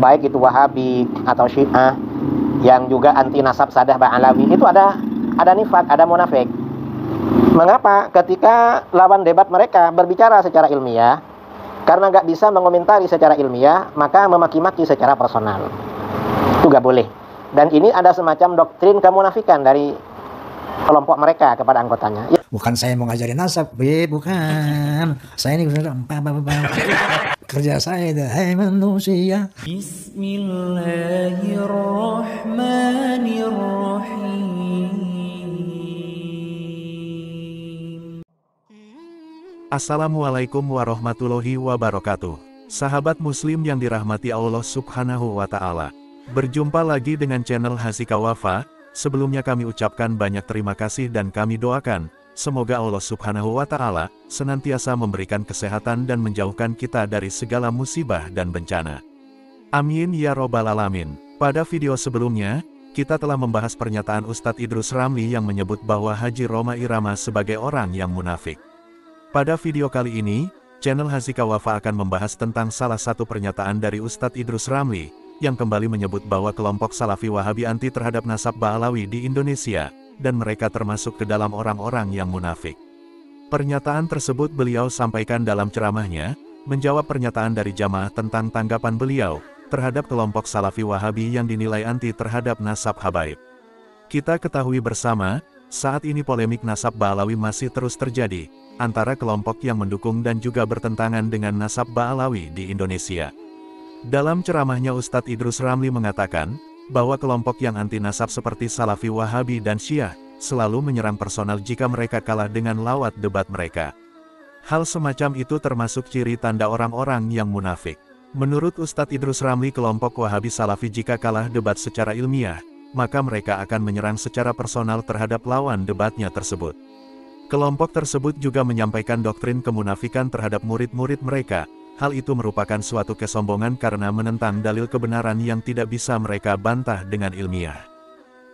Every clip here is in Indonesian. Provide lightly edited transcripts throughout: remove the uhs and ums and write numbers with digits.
baik itu Wahabi atau Syiah, yang juga anti nasab Sadah Ba'alawi, itu ada nifak, ada munafik. Mengapa? Ketika lawan debat mereka berbicara secara ilmiah, karena nggak bisa mengomentari secara ilmiah, maka memaki-maki secara personal. Itu nggak boleh. Dan ini ada semacam doktrin kemunafikan dari kelompok mereka kepada anggotanya. Bukan saya mau ngajarin nasab, bukan. Saya ini kerja saya itu, hai manusia. Bismillahirrahmanirrahim. Assalamualaikum warahmatullahi wabarakatuh. Sahabat muslim yang dirahmati Allah subhanahu wa ta'ala. Berjumpa lagi dengan channel Hasika Wafa. Sebelumnya kami ucapkan banyak terima kasih dan kami doakan, semoga Allah subhanahu wa ta'ala senantiasa memberikan kesehatan dan menjauhkan kita dari segala musibah dan bencana. Amin ya robbal alamin. Pada video sebelumnya, kita telah membahas pernyataan Ustadz Idrus Ramli yang menyebut bahwa Haji Rhoma Irama sebagai orang yang munafik. Pada video kali ini, channel Hasika Wafa akan membahas tentang salah satu pernyataan dari Ustadz Idrus Ramli, yang kembali menyebut bahwa kelompok Salafi Wahabi anti terhadap nasab Ba'alawi di Indonesia, dan mereka termasuk ke dalam orang-orang yang munafik. Pernyataan tersebut beliau sampaikan dalam ceramahnya, menjawab pernyataan dari jamaah tentang tanggapan beliau, terhadap kelompok Salafi Wahabi yang dinilai anti terhadap nasab habaib. Kita ketahui bersama, saat ini polemik nasab Ba'alawi masih terus terjadi, antara kelompok yang mendukung dan juga bertentangan dengan nasab Ba'alawi di Indonesia. Dalam ceramahnya Ustadz Idrus Ramli mengatakan, bahwa kelompok yang anti nasab seperti Salafi Wahabi dan Syiah, selalu menyerang personal jika mereka kalah dengan lawat debat mereka. Hal semacam itu termasuk ciri tanda orang-orang yang munafik. Menurut Ustadz Idrus Ramli, kelompok Wahabi Salafi jika kalah debat secara ilmiah, maka mereka akan menyerang secara personal terhadap lawan debatnya tersebut. Kelompok tersebut juga menyampaikan doktrin kemunafikan terhadap murid-murid mereka. Hal itu merupakan suatu kesombongan karena menentang dalil kebenaran yang tidak bisa mereka bantah dengan ilmiah.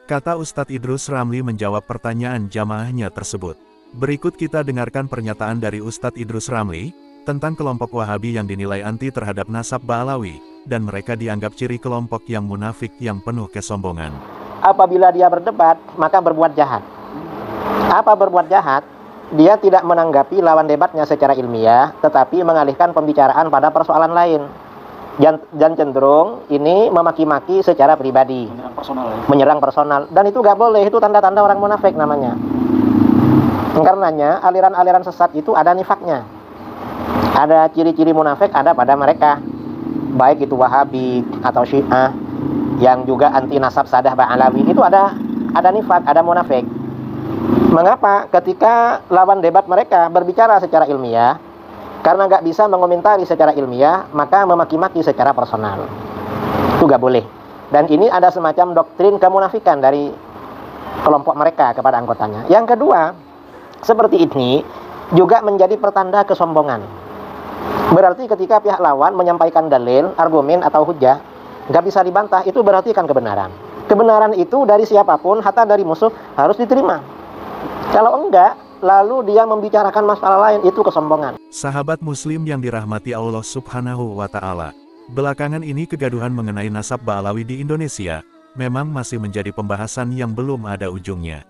Kata Ustadz Idrus Ramli menjawab pertanyaan jamaahnya tersebut. Berikut kita dengarkan pernyataan dari Ustadz Idrus Ramli, tentang kelompok Wahabi yang dinilai anti terhadap nasab Ba'alawi, dan mereka dianggap ciri kelompok yang munafik yang penuh kesombongan. Apabila dia berdebat, maka berbuat jahat. Apa berbuat jahat? Dia tidak menanggapi lawan debatnya secara ilmiah, tetapi mengalihkan pembicaraan pada persoalan lain. Dan cenderung ini memaki-maki secara pribadi, menyerang personal. Dan itu gak boleh, itu tanda-tanda orang munafik namanya. Karenanya aliran-aliran sesat itu ada nifaknya. Ada ciri-ciri munafik ada pada mereka, baik itu Wahabi atau Syiah, yang juga anti nasab Sadah Ba'alawi, itu ada nifak, ada munafik. Mengapa? Ketika lawan debat mereka berbicara secara ilmiah, karena nggak bisa mengomentari secara ilmiah, maka memaki-maki secara personal. Itu nggak boleh. Dan ini ada semacam doktrin kemunafikan dari kelompok mereka kepada anggotanya. Yang kedua, seperti ini juga menjadi pertanda kesombongan. Berarti ketika pihak lawan menyampaikan dalil, argumen atau hujah, nggak bisa dibantah, itu berarti kan kebenaran. Kebenaran itu dari siapapun, hatta dari musuh, harus diterima. Kalau enggak, lalu dia membicarakan masalah lain, itu kesombongan. Sahabat muslim yang dirahmati Allah subhanahu wa ta'ala. Belakangan ini kegaduhan mengenai nasab Ba'alawi di Indonesia, memang masih menjadi pembahasan yang belum ada ujungnya.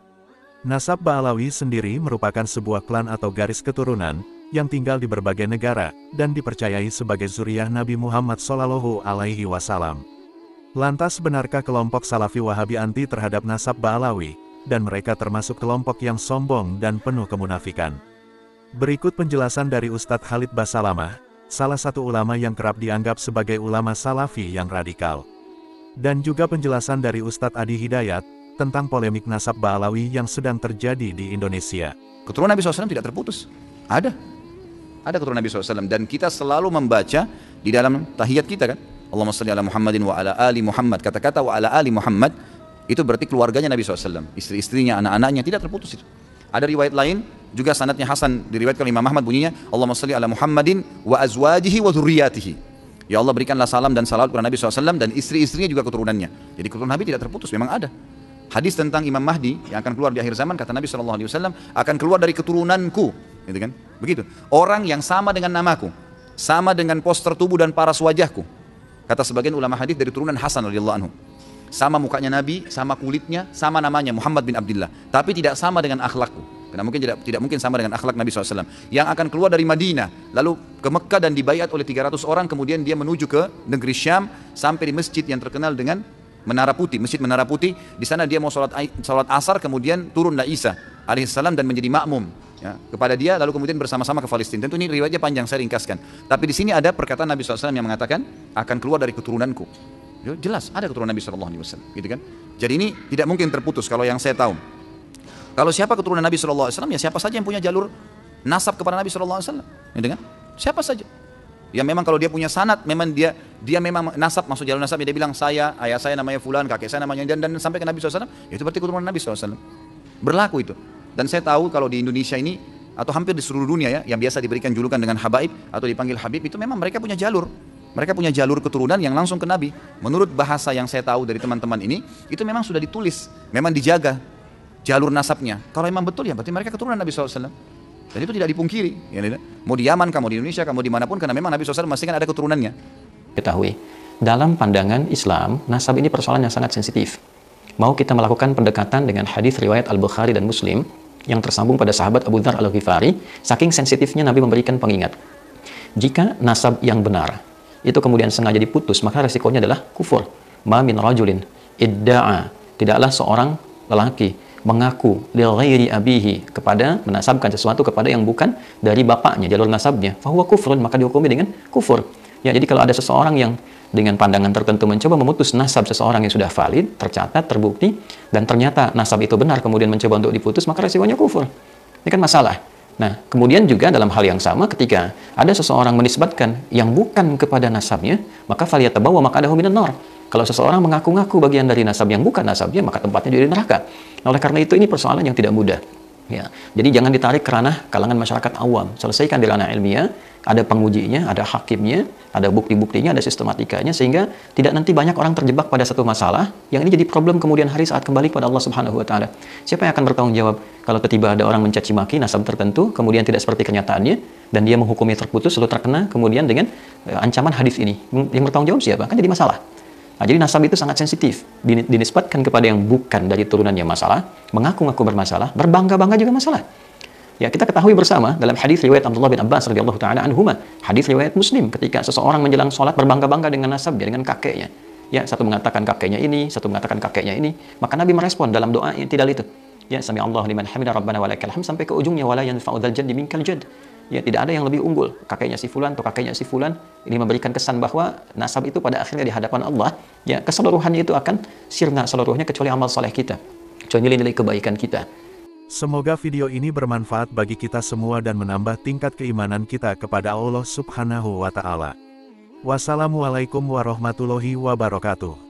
Nasab Ba'alawi sendiri merupakan sebuah klan atau garis keturunan, yang tinggal di berbagai negara, dan dipercayai sebagai zuriyah Nabi Muhammad SAW. Lantas benarkah kelompok Salafi Wahabi anti terhadap nasab Ba'alawi? Dan mereka termasuk kelompok yang sombong dan penuh kemunafikan. Berikut penjelasan dari Ustadz Khalid Basalamah, salah satu ulama yang kerap dianggap sebagai ulama Salafi yang radikal. Dan juga penjelasan dari Ustadz Adi Hidayat, tentang polemik nasab Ba'alawi yang sedang terjadi di Indonesia. Keturunan Nabi SAW tidak terputus. Ada keturunan Nabi SAW. Dan kita selalu membaca di dalam tahiyat kita kan. Allahumma salli ala Muhammadin wa ala ali Muhammad. Kata-kata wa ala ali Muhammad, itu berarti keluarganya Nabi SAW, istri-istrinya, anak-anaknya, tidak terputus itu. Ada riwayat lain, juga sanadnya Hasan, diriwayatkan oleh Imam Ahmad bunyinya, Allahumma salli ala Muhammadin wa azwajihi wa dzurriyyatihi. Ya Allah berikanlah salam dan salawat kepada Nabi SAW dan istri-istrinya juga keturunannya. Jadi keturunan Nabi tidak terputus, memang ada. Hadis tentang Imam Mahdi yang akan keluar di akhir zaman, kata Nabi SAW, akan keluar dari keturunanku. Gitu kan? Begitu. Orang yang sama dengan namaku, sama dengan poster tubuh dan paras wajahku. Kata sebagian ulama hadis dari turunan Hasan radhiyallahu anhu. Sama mukanya Nabi, sama kulitnya, sama namanya Muhammad bin Abdullah, tapi tidak sama dengan akhlakku. Karena mungkin tidak mungkin sama dengan akhlak Nabi SAW. Yang akan keluar dari Madinah, lalu ke Mekah dan dibaiat oleh 300 orang, kemudian dia menuju ke negeri Syam sampai di masjid yang terkenal dengan Menara Putih, Masjid Menara Putih. Di sana dia mau sholat asar, kemudian turunlah Isa alaihissalam dan menjadi makmum ya, kepada dia, lalu kemudian bersama-sama ke Palestina. Tentu ini riwayatnya panjang, saya ringkaskan. Tapi di sini ada perkataan Nabi SAW yang mengatakan akan keluar dari keturunanku. Jelas ada keturunan Nabi SAW, gitu kan? Jadi ini tidak mungkin terputus kalau yang saya tahu. Kalau siapa keturunan Nabi SAW, ya siapa saja yang punya jalur nasab kepada Nabi SAW, gitu kan? Siapa saja. Ya memang kalau dia punya sanad, memang dia memang nasab, masuk jalur nasab, dia bilang ayah saya namanya fulan, kakek saya namanya dan sampai ke Nabi SAW, itu berarti keturunan Nabi SAW. Berlaku itu. Dan saya tahu kalau di Indonesia ini atau hampir di seluruh dunia ya, yang biasa diberikan julukan dengan habaib atau dipanggil habib, itu memang mereka punya jalur. Mereka punya jalur keturunan yang langsung ke Nabi. Menurut bahasa yang saya tahu dari teman-teman ini, itu memang sudah ditulis, memang dijaga jalur nasabnya. Kalau memang betul ya berarti mereka keturunan Nabi SAW. Dan itu tidak dipungkiri. Ya, mau di Yaman, kamu di Indonesia, kamu dimanapun, karena memang Nabi SAW memastikan ada keturunannya. Ketahui, dalam pandangan Islam, nasab ini persoalan yang sangat sensitif. Mau kita melakukan pendekatan dengan hadis riwayat Al-Bukhari dan Muslim yang tersambung pada sahabat Abu Dzar Al-Ghifari, saking sensitifnya Nabi memberikan pengingat. Jika nasab yang benar itu kemudian sengaja diputus, maka resikonya adalah kufur. Ma min rajulin idda'a, tidaklah seorang lelaki mengaku lil ghairi abihi, kepada menasabkan sesuatu kepada yang bukan dari bapaknya, jalur nasabnya, fahuwa kufrun, maka dihukumi dengan kufur. Ya, jadi kalau ada seseorang yang dengan pandangan tertentu mencoba memutus nasab seseorang yang sudah valid, tercatat, terbukti, dan ternyata nasab itu benar, kemudian mencoba untuk diputus, maka resikonya kufur. Ini kan masalah. Nah, kemudian juga dalam hal yang sama ketika ada seseorang menisbatkan yang bukan kepada nasabnya, maka faliyatabawa maq'adahu minan nar. Kalau seseorang mengaku-ngaku bagian dari nasab yang bukan nasabnya, maka tempatnya di neraka. Oleh karena itu ini persoalan yang tidak mudah. Ya, jadi jangan ditarik ke ranah kalangan masyarakat awam. Selesaikan di ranah ilmiah, ada pengujinya, ada hakimnya, ada bukti-buktinya, ada sistematikanya, sehingga tidak nanti banyak orang terjebak pada satu masalah yang ini jadi problem kemudian hari saat kembali kepada Allah Subhanahu wa taala. Siapa yang akan bertanggung jawab kalau tiba-tiba ada orang mencaci maki nasab tertentu, kemudian tidak seperti kenyataannya dan dia menghukumi terputus lalu terkena kemudian dengan ancaman hadis ini. Yang bertanggung jawab siapa? Kan jadi masalah. Nah, jadi nasab itu sangat sensitif, dinisbatkan kepada yang bukan dari turunannya masalah, mengaku-ngaku bermasalah, berbangga-bangga juga masalah. Ya, kita ketahui bersama dalam hadis riwayat Abdullah bin Abbas radhiyallahu taala anhuma, hadis riwayat Muslim, ketika seseorang menjelang sholat berbangga-bangga dengan nasabnya, dengan kakeknya. Ya, satu mengatakan kakeknya ini, satu mengatakan kakeknya ini, maka Nabi merespon dalam doa yang tidak itu. Ya, sami Allahu liman hamida rabbana walakal hamd, sampai ke ujungnya wala yanfa'u dzal jaddi minkal jadd. Ya, tidak ada yang lebih unggul, kakeknya si fulan atau kakeknya si fulan. Ini memberikan kesan bahwa nasab itu pada akhirnya di hadapan Allah, ya, keseluruhannya itu akan sirna seluruhnya kecuali amal soleh kita, kecuali nilai-nilai kebaikan kita. Semoga video ini bermanfaat bagi kita semua dan menambah tingkat keimanan kita kepada Allah Subhanahu wa Ta'ala. Wassalamualaikum warahmatullahi wabarakatuh.